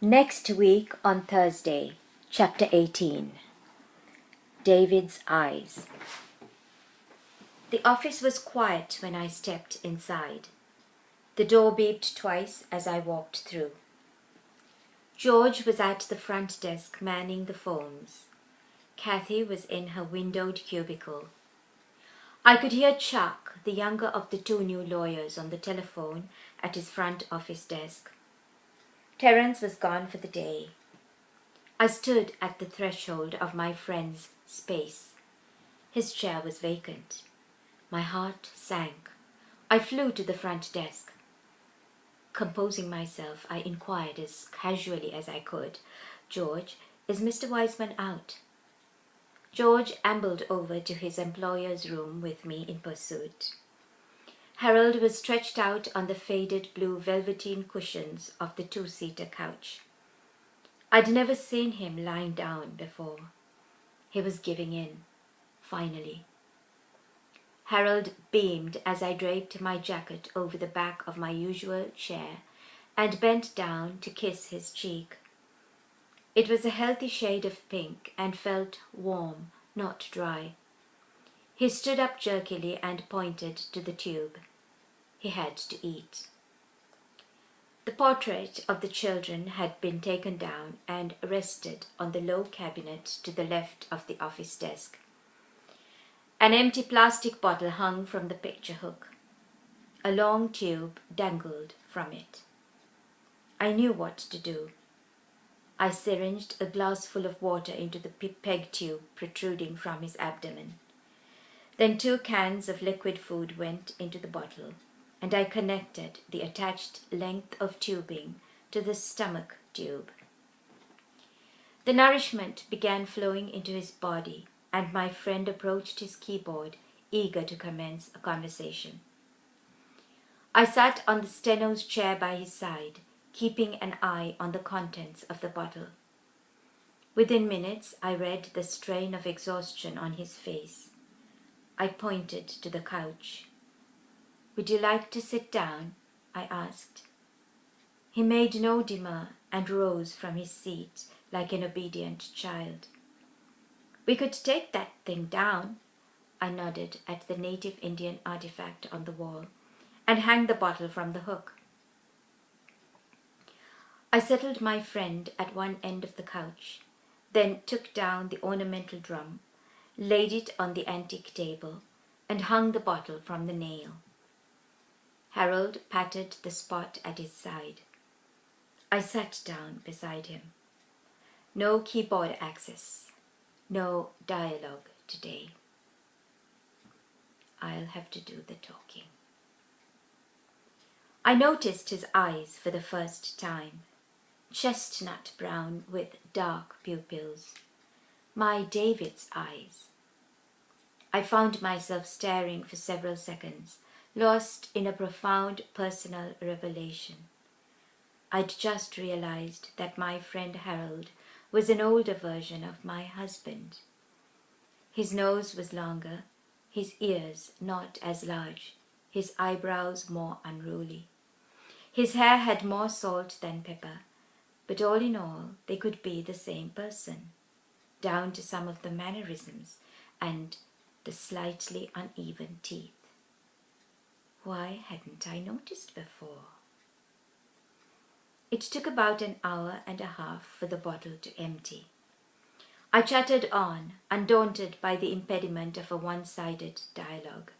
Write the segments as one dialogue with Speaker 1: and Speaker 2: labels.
Speaker 1: Next week on Thursday, Chapter 18. David's Eyes. The office was quiet when I stepped inside. The door beeped twice as I walked through. George was at the front desk manning the phones. Kathy was in her windowed cubicle. I could hear Chuck, the younger of the two new lawyers, on the telephone at his front office desk. Terence was gone for the day. I stood at the threshold of my friend's space. His chair was vacant. My heart sank. I flew to the front desk. Composing myself, I inquired as casually as I could, "George, is Mr. Wiseman out?" George ambled over to his employer's room with me in pursuit. Harold was stretched out on the faded blue velveteen cushions of the two-seater couch. I'd never seen him lying down before. He was giving in, finally. Harold beamed as I draped my jacket over the back of my usual chair and bent down to kiss his cheek. It was a healthy shade of pink and felt warm, not dry. He stood up jerkily and pointed to the tube. He had to eat. The portrait of the children had been taken down and rested on the low cabinet to the left of the office desk. An empty plastic bottle hung from the picture hook. A long tube dangled from it. I knew what to do. I syringed a glass full of water into the peg tube protruding from his abdomen. Then 2 cans of liquid food went into the bottle, and I connected the attached length of tubing to the stomach tube. The nourishment began flowing into his body, and my friend approached his keyboard, eager to commence a conversation. I sat on the steno's chair by his side, keeping an eye on the contents of the bottle. Within minutes, I read the strain of exhaustion on his face. I pointed to the couch. "Would you like to sit down?" I asked. He made no demur and rose from his seat like an obedient child. "We could take that thing down," I nodded at the native Indian artifact on the wall, "and hang the bottle from the hook." I settled my friend at one end of the couch, then took down the ornamental drum, laid it on the antique table, and hung the bottle from the nail. Harold patted the spot at his side. I sat down beside him. No keyboard access. No dialogue today. I'll have to do the talking. I noticed his eyes for the first time. Chestnut brown with dark pupils. My David's eyes. I found myself staring for several seconds, lost in a profound personal revelation. I'd just realized that my friend Harold was an older version of my husband. His nose was longer, his ears not as large, his eyebrows more unruly. His hair had more salt than pepper, but all in all, they could be the same person, down to some of the mannerisms and the slightly uneven teeth. Why hadn't I noticed before? It took about an hour and a half for the bottle to empty. I chattered on, undaunted by the impediment of a one-sided dialogue.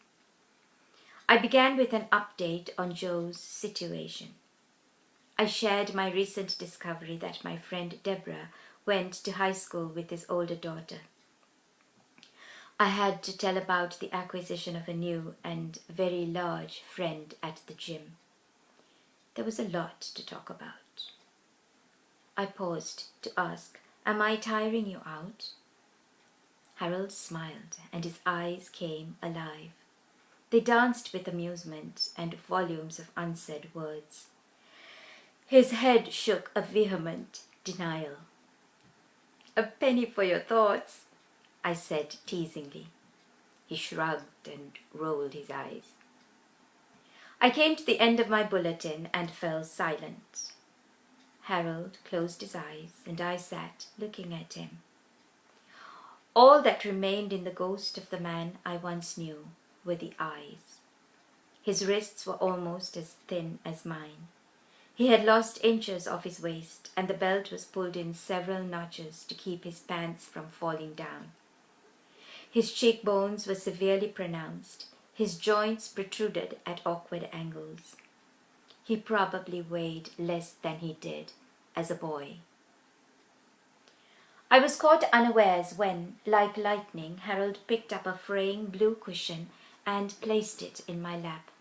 Speaker 1: I began with an update on Joe's situation. I shared my recent discovery that my friend Deborah went to high school with his older daughter. I had to tell about the acquisition of a new and very large friend at the gym. There was a lot to talk about. I paused to ask, "Am I tiring you out?" Harold smiled, and his eyes came alive. They danced with amusement and volumes of unsaid words. His head shook a vehement denial. "A penny for your thoughts," I said teasingly. He shrugged and rolled his eyes. I came to the end of my bulletin and fell silent. Harold closed his eyes, and I sat looking at him. All that remained in the ghost of the man I once knew were the eyes. His wrists were almost as thin as mine. He had lost inches off his waist, and the belt was pulled in several notches to keep his pants from falling down. His cheekbones were severely pronounced. His joints protruded at awkward angles. He probably weighed less than he did as a boy. I was caught unawares when, like lightning, Harold picked up a fraying blue cushion and placed it in my lap.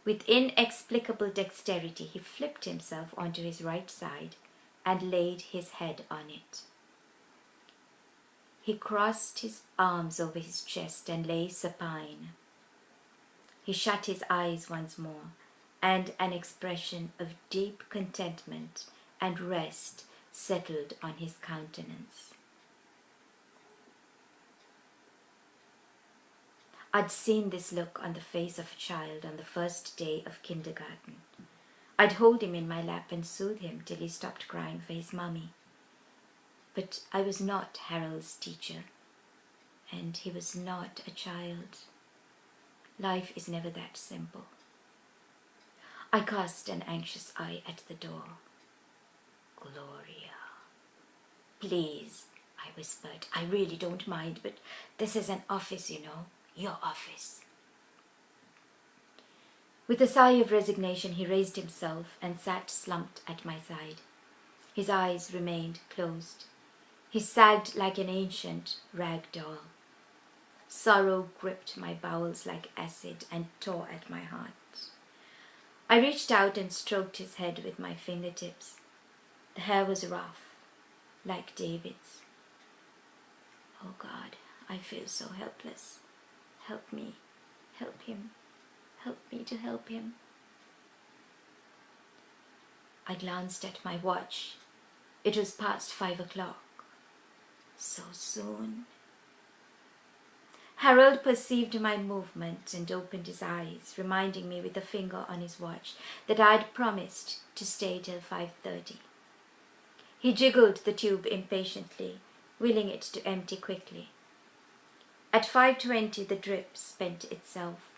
Speaker 1: With inexplicable dexterity, he flipped himself onto his right side and laid his head on it. He crossed his arms over his chest and lay supine. He shut his eyes once more, and an expression of deep contentment and rest settled on his countenance. I'd seen this look on the face of a child on the first day of kindergarten. I'd hold him in my lap and soothe him till he stopped crying for his mummy. But I was not Harold's teacher, and he was not a child. Life is never that simple. I cast an anxious eye at the door. Gloria. Please, I whispered. I really don't mind, but this is an office, you know. Your office. With a sigh of resignation, he raised himself and sat slumped at my side. His eyes remained closed. He sagged like an ancient rag doll. Sorrow gripped my bowels like acid and tore at my heart. I reached out and stroked his head with my fingertips. The hair was rough, like David's. Oh God, I feel so helpless. Help me, help him, help me to help him. I glanced at my watch. It was past 5 o'clock. So soon. Harold perceived my movement and opened his eyes, reminding me with a finger on his watch that I had promised to stay till 5:30. He jiggled the tube impatiently, willing it to empty quickly. At 5:20 the drip spent itself.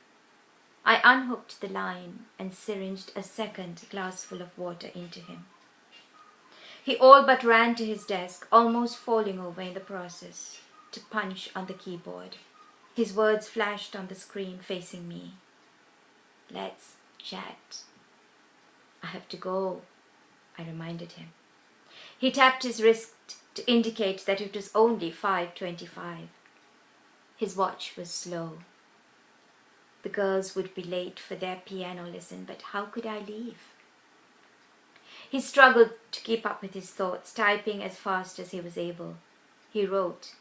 Speaker 1: I unhooked the line and syringed a second glassful of water into him. He all but ran to his desk, almost falling over in the process, to punch on the keyboard. His words flashed on the screen facing me. Let's chat. I have to go, I reminded him. He tapped his wrist to indicate that it was only 5:25. His watch was slow. The girls would be late for their piano lesson, but how could I leave? He struggled to keep up with his thoughts, typing as fast as he was able. He wrote,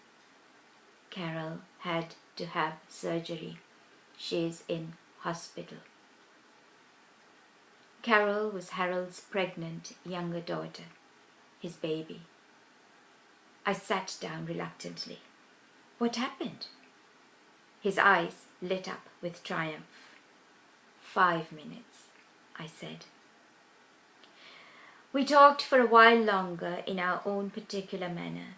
Speaker 1: Carol had to have surgery. She's in hospital. Carol was Harold's pregnant younger daughter, his baby. I sat down reluctantly. What happened? His eyes lit up with triumph. 5 minutes, I said. We talked for a while longer in our own particular manner.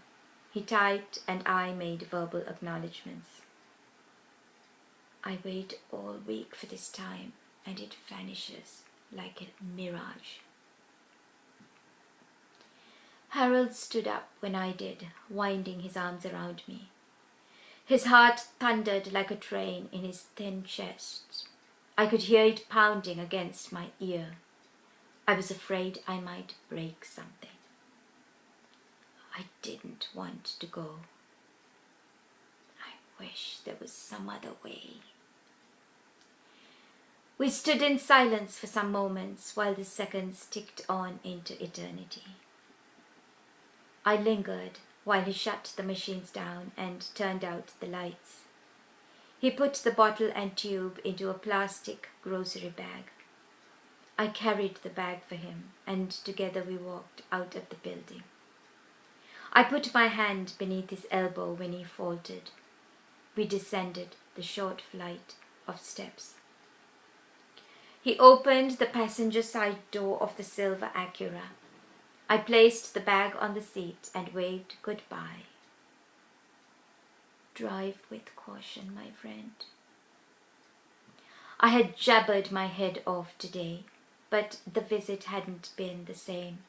Speaker 1: He typed and I made verbal acknowledgements. I wait all week for this time and it vanishes like a mirage. Harold stood up when I did, winding his arms around me. His heart thundered like a train in his thin chest. I could hear it pounding against my ear. I was afraid I might break something. I didn't want to go. I wish there was some other way. We stood in silence for some moments while the seconds ticked on into eternity. I lingered while he shut the machines down and turned out the lights. He put the bottle and tube into a plastic grocery bag. I carried the bag for him, and together we walked out of the building. I put my hand beneath his elbow when he faltered. We descended the short flight of steps. He opened the passenger side door of the silver Acura. I placed the bag on the seat and waved goodbye. Drive with caution, my friend. I had jabbered my head off today, but the visit hadn't been the same.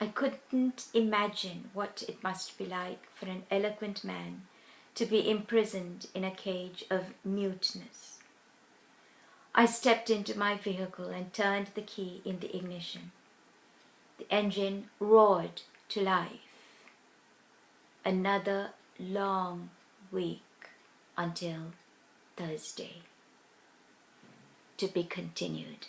Speaker 1: I couldn't imagine what it must be like for an eloquent man to be imprisoned in a cage of muteness. I stepped into my vehicle and turned the key in the ignition. The engine roared to life. Another long week until Thursday. To be continued.